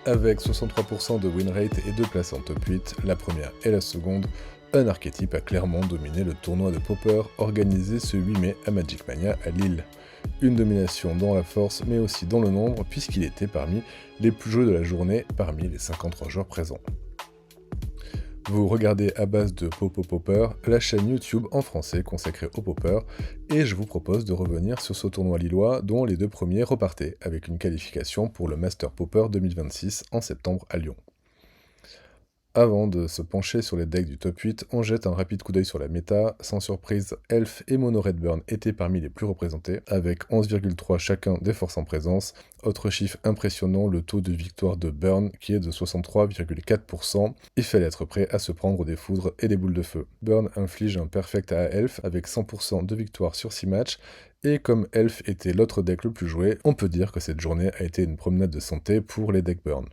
Avec 63% de win rate et 2 places en top 8, la première et la seconde, un archétype a clairement dominé le tournoi de Pauper organisé ce 8 mai à Magic Mania à Lille. Une domination dans la force mais aussi dans le nombre puisqu'il était parmi les plus joués de la journée parmi les 53 joueurs présents. Vous regardez à base de Popo Pauper, la chaîne YouTube en français consacrée au Pauper, et je vous propose de revenir sur ce tournoi lillois dont les deux premiers repartaient avec une qualification pour le Master Pauper 2026 en septembre à Lyon. Avant de se pencher sur les decks du top 8, on jette un rapide coup d'œil sur la méta. Sans surprise, Elf et Mono Red Burn étaient parmi les plus représentés, avec 11,3 chacun des forces en présence. Autre chiffre impressionnant, le taux de victoire de Burn, qui est de 63,4%. Il fallait être prêt à se prendre des foudres et des boules de feu. Burn inflige un perfect à Elf, avec 100% de victoire sur 6 matchs, et comme Elf était l'autre deck le plus joué, on peut dire que cette journée a été une promenade de santé pour les decks Burn.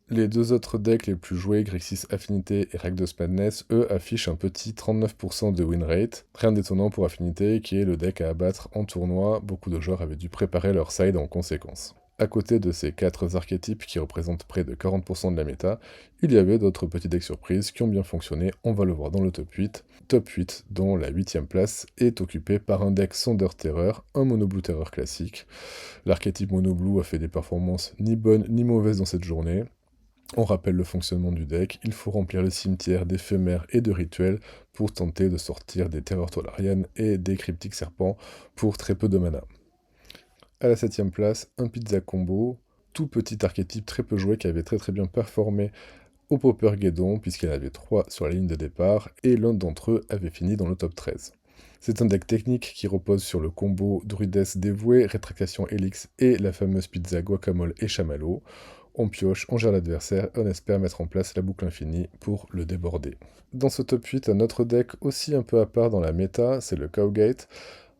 Les deux autres decks les plus joués, Grixis Affinité et Rakdos Madness, eux affichent un petit 39% de win rate. Rien d'étonnant pour Affinité, qui est le deck à abattre en tournoi, beaucoup de joueurs avaient dû préparer leur side en conséquence. À côté de ces 4 archétypes qui représentent près de 40% de la méta, il y avait d'autres petits decks surprises qui ont bien fonctionné, on va le voir dans le top 8. Top 8 dont la 8ème place est occupée par un deck Sonder Terror, un Mono Blue Terror classique. L'archétype Mono Blue a fait des performances ni bonnes ni mauvaises dans cette journée. On rappelle le fonctionnement du deck, il faut remplir le cimetière d'éphémères et de rituels pour tenter de sortir des terreurs tolariennes et des cryptiques serpents pour très peu de mana. À la 7ème place, un pizza combo, tout petit archétype très peu joué qui avait très bien performé au Pauper Guédon puisqu'il y en avait 3 sur la ligne de départ et l'un d'entre eux avait fini dans le top 13. C'est un deck technique qui repose sur le combo Druides dévoué, Rétractation Helix et la fameuse pizza guacamole et chamallow. On pioche, on gère l'adversaire et on espère mettre en place la boucle infinie pour le déborder. Dans ce top 8, un autre deck aussi un peu à part dans la méta, c'est le Cowgate,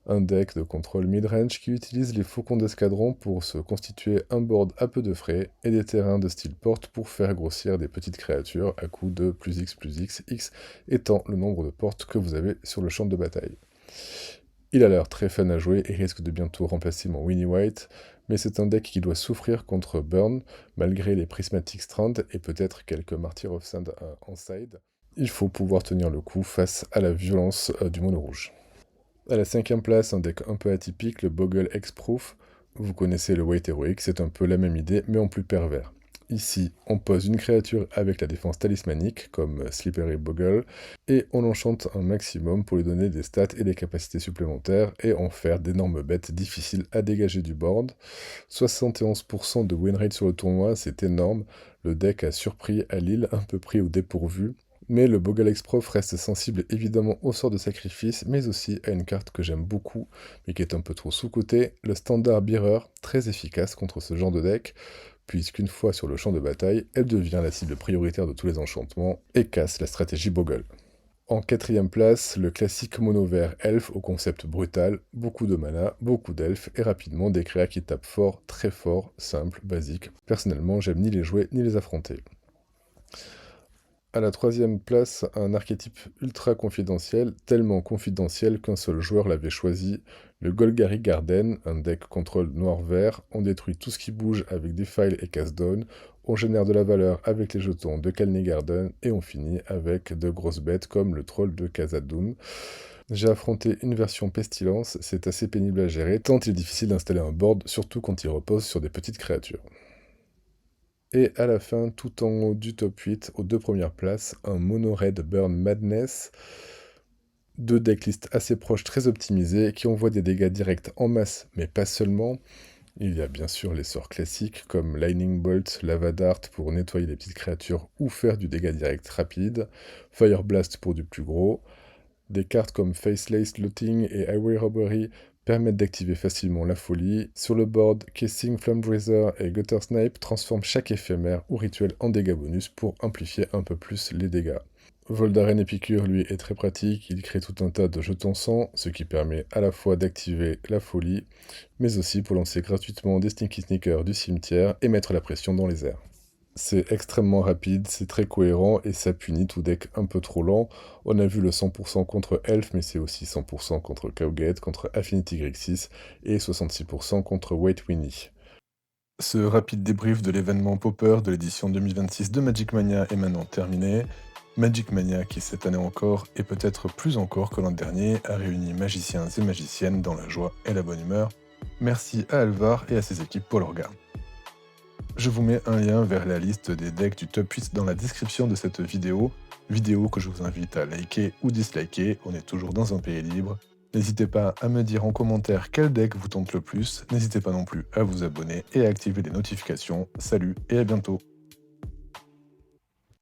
un deck de contrôle midrange qui utilise les faucons d'escadron pour se constituer un board à peu de frais et des terrains de style porte pour faire grossir des petites créatures à coup de plus X, X étant le nombre de portes que vous avez sur le champ de bataille. Il a l'air très fun à jouer et risque de bientôt remplacer mon Winnie White, mais c'est un deck qui doit souffrir contre Burn, malgré les Prismatic Strand et peut-être quelques Martyr of Sand en side. Il faut pouvoir tenir le coup face à la violence du mono rouge. À la 5ème place, un deck un peu atypique, le Boggle X-Proof. Vous connaissez le Weight Heroic, c'est un peu la même idée, mais en plus pervers. Ici, on pose une créature avec la défense talismanique, comme Slippery Boggle, et on l'enchante un maximum pour lui donner des stats et des capacités supplémentaires, et en faire d'énormes bêtes difficiles à dégager du board. 71% de win rate sur le tournoi, c'est énorme. Le deck a surpris à Lille, un peu pris au dépourvu. Mais le Boggle X-Prof reste sensible évidemment au sort de sacrifice, mais aussi à une carte que j'aime beaucoup, mais qui est un peu trop sous-cotée, le Standard Bearer, très efficace contre ce genre de deck, puisqu'une fois sur le champ de bataille, elle devient la cible prioritaire de tous les enchantements et casse la stratégie Boggle. En 4ème place, le classique mono vert elfe au concept brutal, beaucoup de mana, beaucoup d'elfes et rapidement des créas qui tapent fort, très fort, simple, basique. Personnellement, j'aime ni les jouer ni les affronter. À la 3ème place, un archétype ultra confidentiel, tellement confidentiel qu'un seul joueur l'avait choisi, le Golgari Garden, un deck contrôle noir-vert. On détruit tout ce qui bouge avec Defile et Cast-Down, on génère de la valeur avec les jetons de Kalni Garden, et on finit avec de grosses bêtes comme le troll de Khazad-dûm. J'ai affronté une version Pestilence, c'est assez pénible à gérer, tant il est difficile d'installer un board, surtout quand il repose sur des petites créatures. Et à la fin, tout en haut du top 8, aux 2 premières places, un Mono Red Burn Madness. 2 decklists assez proches, très optimisés, qui envoient des dégâts directs en masse, mais pas seulement. Il y a bien sûr les sorts classiques comme Lightning Bolt, Lava Dart pour nettoyer les petites créatures ou faire du dégât direct rapide, Fire Blast pour du plus gros. Des cartes comme Faceless Looting et Highway Robbery permettent d'activer facilement la folie. Sur le board, Kissing Flamebreezer et Gutter Snipe transforment chaque éphémère ou rituel en dégâts bonus pour amplifier un peu plus les dégâts. Voldaren Épicure, lui, est très pratique, il crée tout un tas de jetons sang, ce qui permet à la fois d'activer la folie, mais aussi pour lancer gratuitement des Stinky Sneakers du cimetière et mettre la pression dans les airs. C'est extrêmement rapide, c'est très cohérent et ça punit tout deck un peu trop lent. On a vu le 100% contre Elf, mais c'est aussi 100% contre Cowgate, contre Affinity Grixis et 66% contre White Winnie. Ce rapide débrief de l'événement Pauper de l'édition 2026 de Magic Mania est maintenant terminé. Magic Mania, qui cette année encore, et peut-être plus encore que l'an dernier, a réuni magiciens et magiciennes dans la joie et la bonne humeur. Merci à Alvar et à ses équipes pour le regard. Je vous mets un lien vers la liste des decks du top 8 dans la description de cette vidéo que je vous invite à liker ou disliker, on est toujours dans un pays libre. N'hésitez pas à me dire en commentaire quel deck vous tente le plus, n'hésitez pas non plus à vous abonner et à activer les notifications. Salut et à bientôt.